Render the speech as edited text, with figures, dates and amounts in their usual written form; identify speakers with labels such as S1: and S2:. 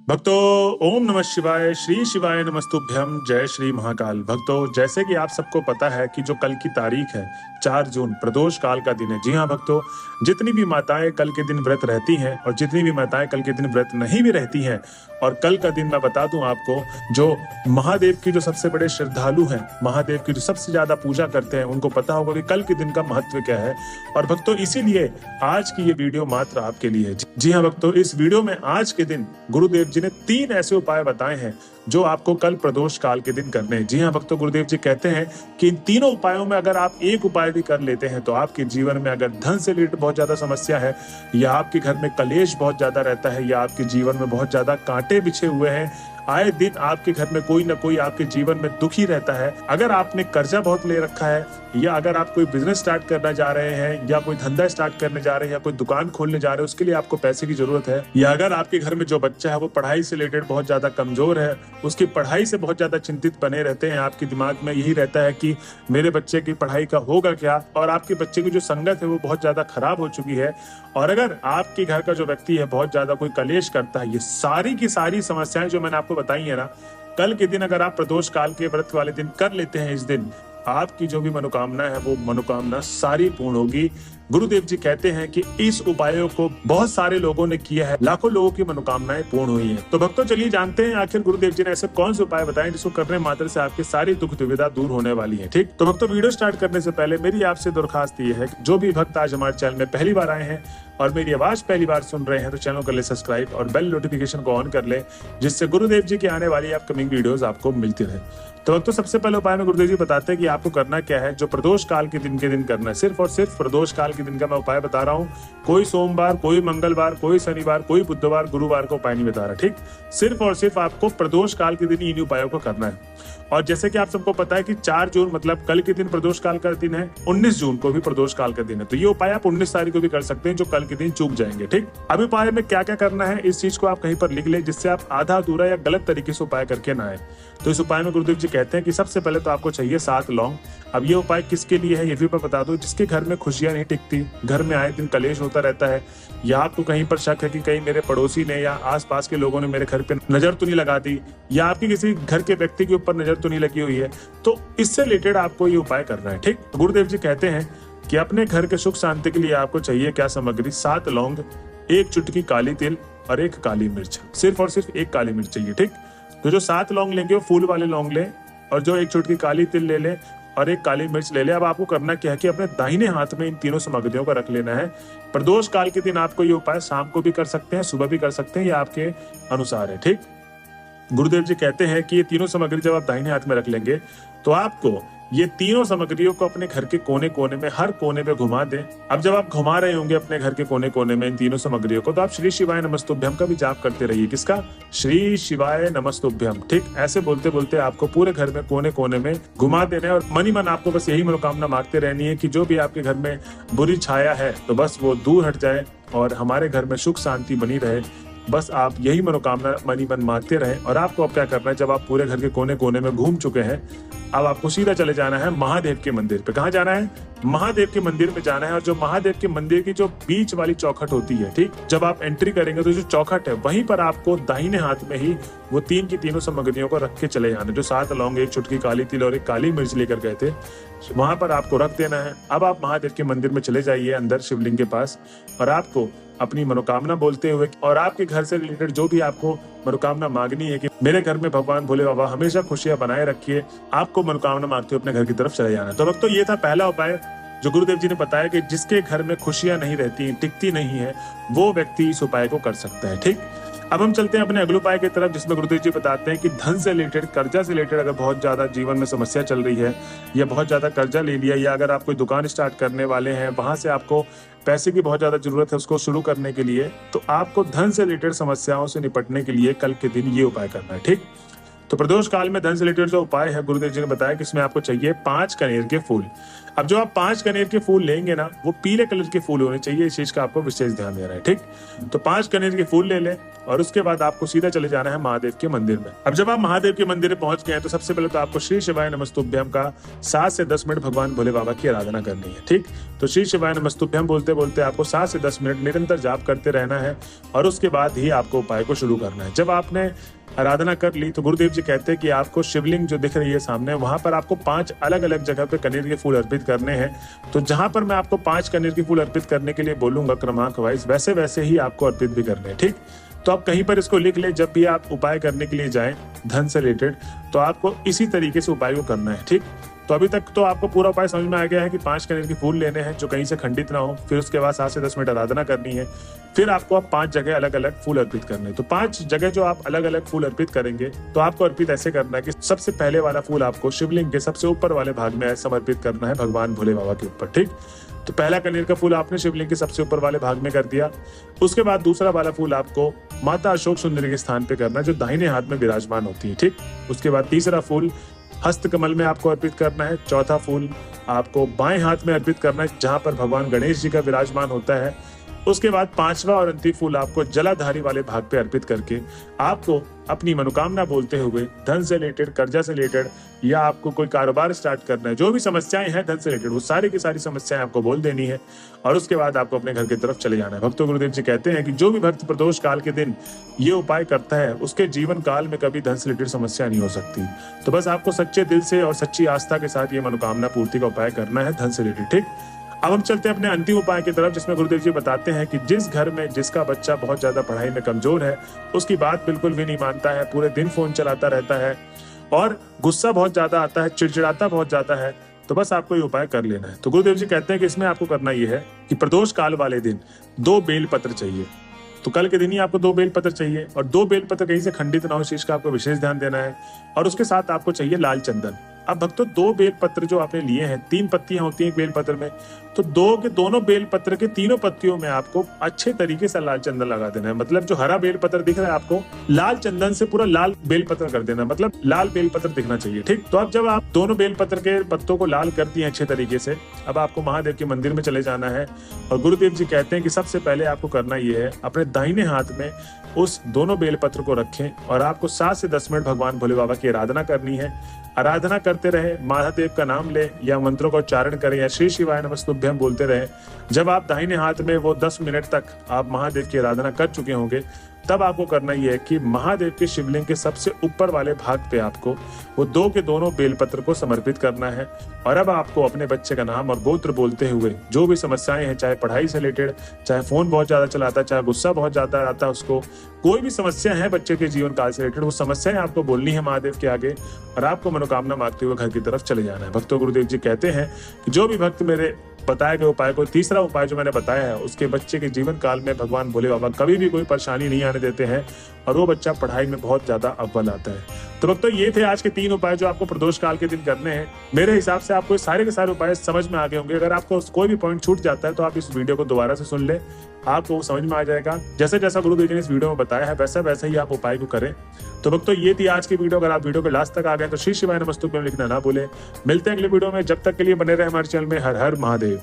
S1: भक्तों, ओम नमः शिवाय, श्री शिवाय नमस्तुभ्यम, जय श्री महाकाल। भक्तों, जैसे कि आप सबको पता है कि जो कल की तारीख है 4 जून प्रदोष काल का दिन है। जी हाँ भक्तों, जितनी भी माताएं कल के दिन व्रत रहती हैं और जितनी भी माताएं कल के दिन व्रत नहीं भी रहती हैं, और कल का दिन मैं बता दूं आपको, जो महादेव की जो सबसे बड़े श्रद्धालु हैं, महादेव की जो सबसे ज्यादा पूजा करते हैं, उनको पता होगा कि कल के दिन का महत्व क्या है। और भक्तों, इसीलिए आज की ये वीडियो मात्र आपके लिए है। जी हाँ भक्तों, इस वीडियो में आज के दिन गुरुदेव जी ने 3 ऐसे उपाय बताए हैं जो आपको कल प्रदोष काल के दिन करने हैं। जी हाँ भक्तों, गुरुदेव जी कहते हैं कि इन तीनों उपायों में अगर आप एक उपाय भी कर लेते हैं तो आपके जीवन में अगर धन से रिलेटेड बहुत ज्यादा समस्या है, या आपके घर में कलेश बहुत ज्यादा रहता है, या आपके जीवन में बहुत ज्यादा कांटे बिछे हुए हैं, आए दिन आपके घर में कोई ना कोई आपके जीवन में दुखी रहता है, अगर आपने कर्जा बहुत ले रखा है, या अगर आप कोई बिजनेस स्टार्ट करना जा रहे हैं, या कोई धंधा स्टार्ट करने जा रहे हैं, या कोई दुकान खोलने जा रहे हैं, उसके लिए आपको पैसे की जरूरत है, या अगर आपके घर में जो बच्चा है वो पढ़ाई से रिलेटेड बहुत ज्यादा कमजोर है, उसकी पढ़ाई से बहुत ज्यादा चिंतित बने रहते हैं, आपके दिमाग में यही रहता है कि मेरे बच्चे की पढ़ाई का होगा क्या, और आपके बच्चे की जो संगत है वो बहुत ज्यादा खराब हो चुकी है, और अगर आपके घर का जो व्यक्ति है बहुत ज्यादा कोई कलेश करता है, ये सारी की सारी समस्याएं जो मैंने आपको बताई है ना, कल के दिन अगर आप प्रदोष काल के व्रत वाले दिन कर लेते हैं, इस दिन आपकी जो भी मनोकामना है वो मनोकामना सारी पूर्ण होगी। गुरुदेव जी कहते हैं कि इस उपायों को बहुत सारे लोगों ने किया है, लाखों लोगों की मनोकामनाएं पूर्ण हुई हैं। तो भक्तों, चलिए जानते हैं आखिर गुरुदेव जी ने ऐसे कौन से उपाय बताए जिसको करने मात्र से आपके सारी दुख दुविधा दूर होने वाली है। ठीक, तो भक्तों, वीडियो स्टार्ट करने से पहले मेरी आपसे दरखास्त ये है कि जो भी भक्त आज हमारे चैनल में पहली बार आए हैं और मेरी आवाज पहली बार सुन रहे हैं तो चैनल कर ले सब्सक्राइब और बेल नोटिफिकेशन को ऑन कर ले, जिससे गुरुदेव जी की आने वाली अपकमिंग वीडियोस आपको मिलती रहे। तो सबसे पहले उपाय में गुरुदेव जी बताते हैं कि आपको करना क्या है, जो प्रदोष काल के दिन करना है। सिर्फ और सिर्फ प्रदोष काल के दिन का मैं उपाय बता रहा हूँ। कोई सोमवार, कोई मंगलवार, कोई शनिवार, कोई बुधवार, गुरुवार को उपाय नहीं बता रहा। ठीक, सिर्फ और सिर्फ आपको प्रदोष काल के दिन इन उपायों को करना है। और जैसे कि आप सबको पता है कि 4 जून मतलब कल के दिन प्रदोष काल का दिन है, 19 जून को भी प्रदोष काल का दिन है, तो ये उपाय आप 19 तारीख को भी कर सकते हैं जो कल के दिन चूक जाएंगे। ठीक, अब उपाय में क्या क्या करना है इस चीज को आप कहीं पर लिख ले, जिससे आप आधा अधूरा या गलत तरीके से उपाय करके ना आए। तो इस उपाय में गुरुदेव जी कहते हैं कि सबसे पहले तो आपको चाहिए 7 लौंग। अब ये उपाय किसके लिए है ये भी मैं बता दूं, जिसके घर में खुशियां नहीं टिकती, घर में आए दिन कलेश होता रहता है, या आपको कहीं पर शक है कि कहीं मेरे पड़ोसी ने या आसपास के लोगों ने मेरे घर पे नजर तो नहीं लगा दी, या आपकी किसी घर के व्यक्ति के ऊपर नजर तो नहीं लगी हुई है, तो इससे रिलेटेड आपको ये उपाय करना है। ठीक, गुरुदेव जी कहते हैं कि अपने घर के सुख शांति के लिए आपको चाहिए क्या सामग्री, 7 लौंग, 1 चुटकी काली तिल और 1 काली मिर्च। सिर्फ और सिर्फ 1 काली मिर्च चाहिए। ठीक, तो जो 7 लौंग लेंगे वो फूल वाले लौंग लें, और जो 1 चुटकी काली तिल ले लें और 1 काली मिर्च ले लें। अब आपको करना क्या है कि अपने दाहिने हाथ में इन तीनों सामग्रियों को रख लेना है। प्रदोष काल के दिन आपको ये उपाय शाम को भी कर सकते हैं, सुबह भी कर सकते हैं, ये आपके अनुसार है। ठीक, गुरुदेव जी कहते हैं कि ये तीनों सामग्री जब आप दाहिने हाथ में रख लेंगे तो आपको ये तीनों सामग्रियों को अपने घर के कोने कोने में, हर कोने में घुमा दें। अब जब आप घुमा रहे होंगे अपने घर के कोने कोने में इन तीनों सामग्रियों को, तो आप श्री शिवाय नमस्तुभ्यम का भी जाप करते रहिए। किसका? श्री शिवाय नमस्तुभ्यम। ठीक, ऐसे बोलते बोलते आपको पूरे घर में कोने कोने में घुमा देना है, और मन ही मन आपको बस यही मनोकामना मांगते रहनी है कि जो भी आपके घर में बुरी छाया है तो बस वो दूर हट जाए और हमारे घर में सुख शांति बनी रहे। बस आप यही मनोकामना मन ही मन मांगते रहें। और आपको अब क्या करना है, जब आप पूरे घर के कोने कोने में घूम चुके हैं, अब आपको सीधा चले जाना है महादेव के मंदिर पे। कहाँ जाना है? महादेव के मंदिर पे जाना है। और जो महादेव के मंदिर की जो बीच वाली चौखट होती है, ठीक, जब आप एंट्री करेंगे तो जो चौखट है वहीं पर आपको दाहिने हाथ में ही वो तीनों सामग्रियों को रख के चले जाना। जो 7 लौंग, 1 चुटकी काली तिल और 1 काली मिर्च लेकर गए थे, वहां पर आपको रख देना है। अब आप महादेव के मंदिर में चले जाइए, अंदर शिवलिंग के पास, और आपको अपनी मनोकामना बोलते हुए और आपके घर से रिलेटेड जो भी आपको मनोकामना मांगनी है कि मेरे घर में भगवान भोले बाबा हमेशा खुशियां बनाए रखिए, आपको मनोकामना मांगते हुए अपने घर की तरफ चले जाना। तो अब तो ये था पहला उपाय जो गुरुदेव जी ने बताया कि जिसके घर में खुशियां नहीं रहती, टिकती नहीं है, वो व्यक्ति इस उपाय को कर सकता है। ठीक, अब हम चलते हैं अपने अगले उपाय की तरफ, जिसमें गुरुदेव जी बताते हैं कि धन से रिलेटेड, कर्जा से रिलेटेड अगर बहुत ज्यादा जीवन में समस्या चल रही है, या बहुत ज्यादा कर्जा ले लिया, या अगर आप कोई दुकान स्टार्ट करने वाले हैं, वहां से आपको पैसे की बहुत ज्यादा जरूरत है उसको शुरू करने के लिए, तो आपको धन से रिलेटेड समस्याओं से निपटने के लिए कल के दिन ये उपाय करना है। ठीक, तो प्रदोष काल में धन से रिलेटेड जो उपाय है गुरुदेव जी ने बताया कि इसमें आपको चाहिए 5 कनेर के फूल। अब जो आप 5 कनेर के फूल लेंगे ना, वो पीले कलर के फूल होने चाहिए, इस चीज का आपको विशेष ध्यान देना है। ठीक, तो 5 कनेर के फूल ले लें और उसके बाद आपको सीधा चले जाना है महादेव के मंदिर में। अब जब आप महादेव के मंदिर में पहुंच गए हैं तो सबसे पहले तो आपको श्री शिवाय नमस्तुभ्यम का 7 से 10 मिनट भगवान भोले बाबा की आराधना करनी है। ठीक, तो श्री शिवाय नमस्तुभ्यम बोलते बोलते आपको 7 से 10 मिनट निरंतर जाप करते रहना है और उसके बाद ही आपको उपाय को शुरू करना है। जब आपने आराधना कर ली तो गुरुदेव जी कहते हैं कि आपको शिवलिंग जो दिख रही है सामने, वहां पर आपको 5 अलग अलग जगह पे कनेर के फूल अर्पित करने हैं। तो जहां पर मैं आपको 5 कनेर के फूल अर्पित करने के लिए बोलूंगा क्रमांक वाइज, वैसे वैसे ही आपको अर्पित भी करने हैं। ठीक, तो आप कहीं पर इसको लिख ले, जब भी आप उपाय करने के लिए जाएं धन से रिलेटेड, तो आपको इसी तरीके से उपाय को करना है। ठीक, तो अभी तक तो आपको पूरा उपाय समझ में आ गया है कि 5 कनेर के फूल लेने हैं जो कहीं से खंडित ना हो, फिर उसके बाद 7 से 10 मिनट आराधना करनी है, फिर आपको अब 5 जगह अलग अलग फूल अर्पित करने हैं। तो 5 जगह जो आप अलग अलग फूल अर्पित करेंगे तो आपको अर्पित ऐसे करना है कि सबसे पहले वाला फूल आपको शिवलिंग के सबसे ऊपर वाले भाग में समर्पित करना है भगवान भोले बाबा के ऊपर। ठीक, तो पहला कनेर का फूल आपने शिवलिंग के सबसे ऊपर वाले भाग में कर दिया। उसके बाद दूसरा वाला फूल आपको माता अशोक सुंदरी के स्थान पे करना है जो दाहिने हाथ में विराजमान होती है। ठीक, उसके बाद तीसरा फूल हस्त कमल में आपको अर्पित करना है। चौथा फूल आपको बाएं हाथ में अर्पित करना है जहां पर भगवान गणेश जी का विराजमान होता है। उसके बाद 5वां और अंतिम फूल आपको जलाधारी वाले भाग पे अर्पित करके आपको अपनी मनोकामना बोलते हुए धन से रिलेटेड, कर्जा से रिलेटेड या आपको कोई कारोबार स्टार्ट करना है, जो भी समस्याएं हैं धन से रिलेटेड, वो सारी की सारी समस्याएं आपको बोल देनी है और उसके बाद आपको अपने घर की तरफ चले जाना है। भक्तों, गुरुदेव जी कहते हैं कि जो भी भक्त प्रदोष काल के दिन ये उपाय करता है उसके जीवन काल में कभी धन से रिलेटेड समस्या नहीं हो सकती। तो बस आपको सच्चे दिल से और सच्ची आस्था के साथ ये मनोकामना पूर्ति का उपाय करना है धन से रिलेटेड। ठीक, अब हम चलते हैं अपने अंतिम उपाय की तरफ, जिसमें गुरुदेव जी बताते हैं कि जिस घर में जिसका बच्चा बहुत ज्यादा पढ़ाई में कमजोर है, उसकी बात बिल्कुल भी नहीं मानता है, पूरे दिन फोन चलाता रहता है और गुस्सा बहुत ज्यादा आता है, चिड़चिड़ाता बहुत ज्यादा है, तो बस आपको ये उपाय कर लेना है। तो गुरुदेव जी कहते हैं कि इसमें आपको करना ये है कि प्रदोष काल वाले दिन 2 बेल पत्र चाहिए। तो कल के दिन ही आपको 2 बेल पत्र चाहिए और 2 बेल पत्र कहीं से खंडित ना हो, इस चीज का आपको विशेष ध्यान देना है। और उसके साथ आपको चाहिए लाल चंदन। अब भक्तों, 2 बेल पत्र जो आपने लिए हैं, 3 पत्तियां होती हैं एक बेल पत्र में, तो 2 के दोनों बेल पत्र के तीनों पत्तियों में आपको अच्छे तरीके से लाल चंदन लगा देना है। मतलब जो हरा बेल पत्र दिख रहा है आपको, लाल चंदन से पूरा लाल बेल पत्र कर देना, मतलब लाल बेल पत्र दिखना चाहिए। ठीक, तो अब जब आप दोनों बेल पत्र के पत्तों को लाल कर दिए अच्छे तरीके से, अब आपको महादेव के मंदिर में चले जाना है और गुरुदेव जी कहते हैं कि सबसे पहले आपको करना यह है, अपने दाहिने हाथ में उस दोनों बेल पत्र को रखें और आपको 7 से 10 मिनट भगवान भोले बाबा की आराधना करनी है। आराधना करते रहे, महादेव का नाम ले या मंत्रों का उच्चारण करें या श्री शिवाय नमस्तुभ्यम बोलते रहे। जब आप दाहिने हाथ में वो 10 मिनट तक आप महादेव की आराधना कर चुके होंगे, तब आपको करना यह है कि महादेव के शिवलिंग के सबसे ऊपर वाले भाग पे आपको वो 2 के दोनों बेलपत्र को समर्पित करना है। और अब आपको अपने बच्चे का नाम और गोत्र बोलते हुए जो भी समस्याएं हैं, चाहे पढ़ाई से रिलेटेड, चाहे फोन बहुत ज्यादा चलाता है, चाहे गुस्सा बहुत ज्यादा आता है उसको, कोई भी समस्या है बच्चे के जीवन काल से रिलेटेड, वो समस्याएं आपको बोलनी है महादेव के आगे और आपको मनोकामना मांगते हुए घर की तरफ चले जाना है। भक्तों, गुरुदेव जी कहते हैं कि जो भी भक्त मेरे बताए गए उपाय को, तीसरा उपाय जो मैंने बताया है, उसके बच्चे के जीवन काल में भगवान भोले बाबा कभी भी कोई परेशानी नहीं आने देते हैं और वो बच्चा पढ़ाई में बहुत ज्यादा अव्वल आता है। तो भक्तों, ये थे आज के 3 उपाय जो आपको प्रदोष काल के दिन करने हैं। मेरे हिसाब से आपको सारे के सारे उपाय समझ में आ गए होंगे। अगर आपको कोई भी पॉइंट छूट जाता है तो आप इस वीडियो को दोबारा से सुन ले, आपको वो समझ में आ जाएगा। जैसे जैसा गुरुदेव जी ने इस वीडियो में बताया है वैसा वैसा ही आप उपाय को करें। तो भक्तों, ये थी आज की वीडियो। अगर आप वीडियो के लास्ट तक आ गए तो श्री शिवाय नमस्तुभ्यम लिखना ना भूलें। मिलते हैं अगले वीडियो में, जब तक के लिए बने रहे हमारे चैनल में। हर हर महादेव।